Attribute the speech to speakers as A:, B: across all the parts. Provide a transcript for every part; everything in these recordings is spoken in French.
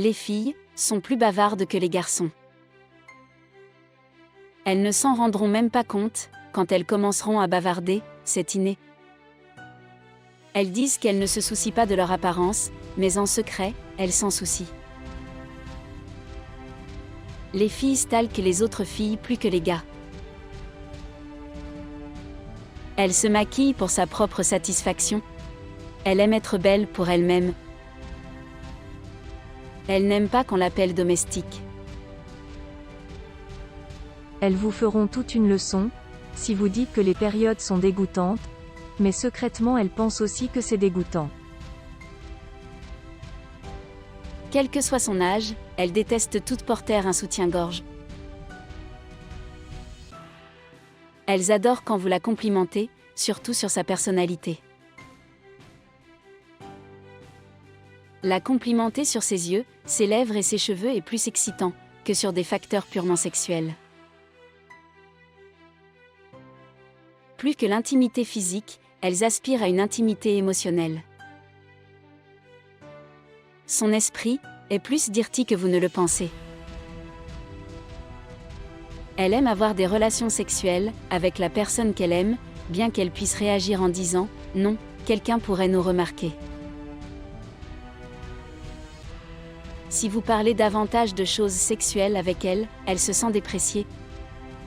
A: Les filles sont plus bavardes que les garçons. Elles ne s'en rendront même pas compte, quand elles commenceront à bavarder, c'est inné. Elles disent qu'elles ne se soucient pas de leur apparence, mais en secret, elles s'en soucient. Les filles stalkent les autres filles plus que les gars. Elle se maquille pour sa propre satisfaction. Elle aime être belle pour elle-même. Elle n'aime pas qu'on l'appelle domestique.
B: Elles vous feront toute une leçon, si vous dites que les périodes sont dégoûtantes, mais secrètement elles pensent aussi que c'est dégoûtant.
A: Quel que soit son âge, elle déteste toute porter un soutien-gorge. Elles adorent quand vous la complimentez, surtout sur sa personnalité. La complimenter sur ses yeux, ses lèvres et ses cheveux est plus excitant que sur des facteurs purement sexuels. Plus que l'intimité physique, elles aspirent à une intimité émotionnelle. Son esprit est plus dirty que vous ne le pensez. Elle aime avoir des relations sexuelles avec la personne qu'elle aime, bien qu'elle puisse réagir en disant « Non, quelqu'un pourrait nous remarquer ». Si vous parlez davantage de choses sexuelles avec elle, elle se sent dépréciée,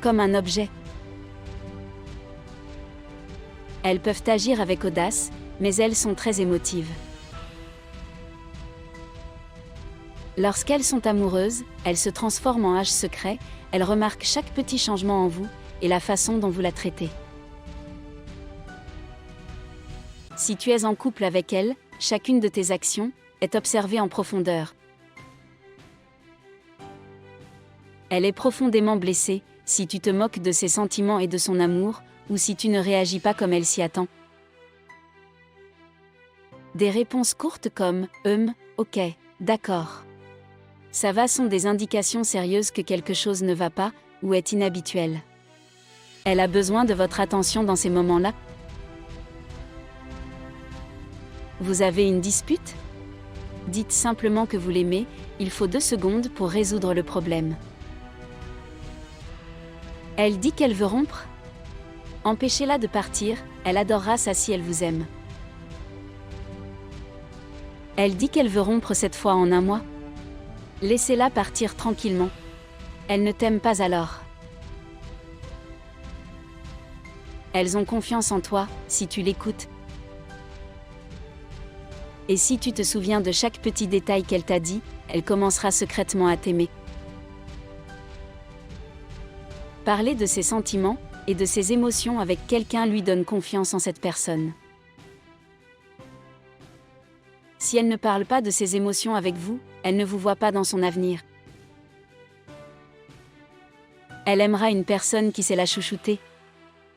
A: comme un objet. Elles peuvent agir avec audace, mais elles sont très émotives. Lorsqu'elles sont amoureuses, elles se transforment en hache secret, elles remarquent chaque petit changement en vous, et la façon dont vous la traitez. Si tu es en couple avec elle, chacune de tes actions est observée en profondeur. Elle est profondément blessée, si tu te moques de ses sentiments et de son amour, ou si tu ne réagis pas comme elle s'y attend. Des réponses courtes comme « ok, d'accord ». Ça va sont des indications sérieuses que quelque chose ne va pas, ou est inhabituel. Elle a besoin de votre attention dans ces moments-là. Vous avez une dispute? Dites simplement que vous l'aimez, il faut 2 secondes pour résoudre le problème. Elle dit qu'elle veut rompre? Empêchez-la de partir, elle adorera ça si elle vous aime. Elle dit qu'elle veut rompre cette fois en 1 mois? Laissez-la partir tranquillement. Elle ne t'aime pas alors. Elles ont confiance en toi, si tu l'écoutes. Et si tu te souviens de chaque petit détail qu'elle t'a dit, elle commencera secrètement à t'aimer. Parler de ses sentiments et de ses émotions avec quelqu'un lui donne confiance en cette personne. Si elle ne parle pas de ses émotions avec vous, elle ne vous voit pas dans son avenir. Elle aimera une personne qui sait la chouchouter.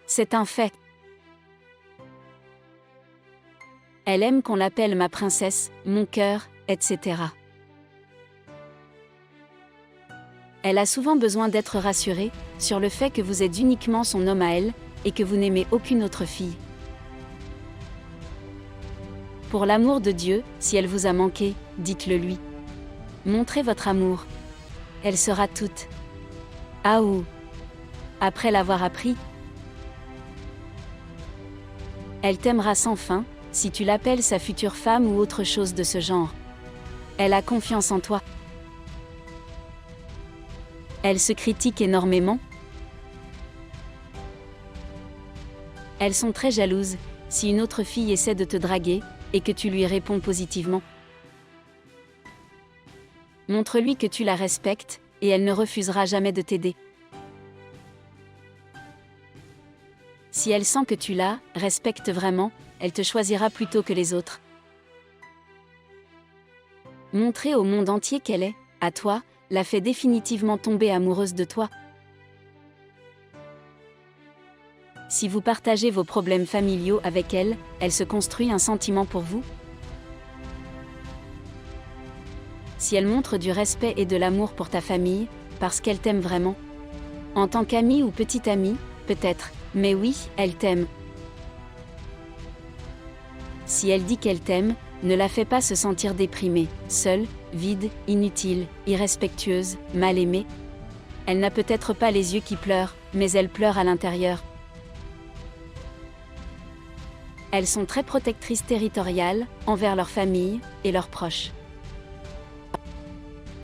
A: C'est un fait. Elle aime qu'on l'appelle ma princesse, mon cœur, etc. Elle a souvent besoin d'être rassurée sur le fait que vous êtes uniquement son homme à elle et que vous n'aimez aucune autre fille. Pour l'amour de Dieu, si elle vous a manqué, dites-le lui. Montrez votre amour. Elle sera toute. Ah ou. Après l'avoir appris. Elle t'aimera sans fin, si tu l'appelles sa future femme ou autre chose de ce genre. Elle a confiance en toi. Elle se critique énormément. Elles sont très jalouses, si une autre fille essaie de te draguer, et que tu lui réponds positivement. Montre-lui que tu la respectes, et elle ne refusera jamais de t'aider. Si elle sent que tu la respectes vraiment, elle te choisira plutôt que les autres. Montrer au monde entier qu'elle est, à toi, la fait définitivement tomber amoureuse de toi. Si vous partagez vos problèmes familiaux avec elle, elle se construit un sentiment pour vous. Si elle montre du respect et de l'amour pour ta famille, parce qu'elle t'aime vraiment. En tant qu'amie ou petite amie, peut-être, mais oui, elle t'aime. Si elle dit qu'elle t'aime, ne la fais pas se sentir déprimée, seule, vide, inutile, irrespectueuse, mal aimée. Elle n'a peut-être pas les yeux qui pleurent, mais elle pleure à l'intérieur. Elles sont très protectrices territoriales, envers leur famille et leurs proches.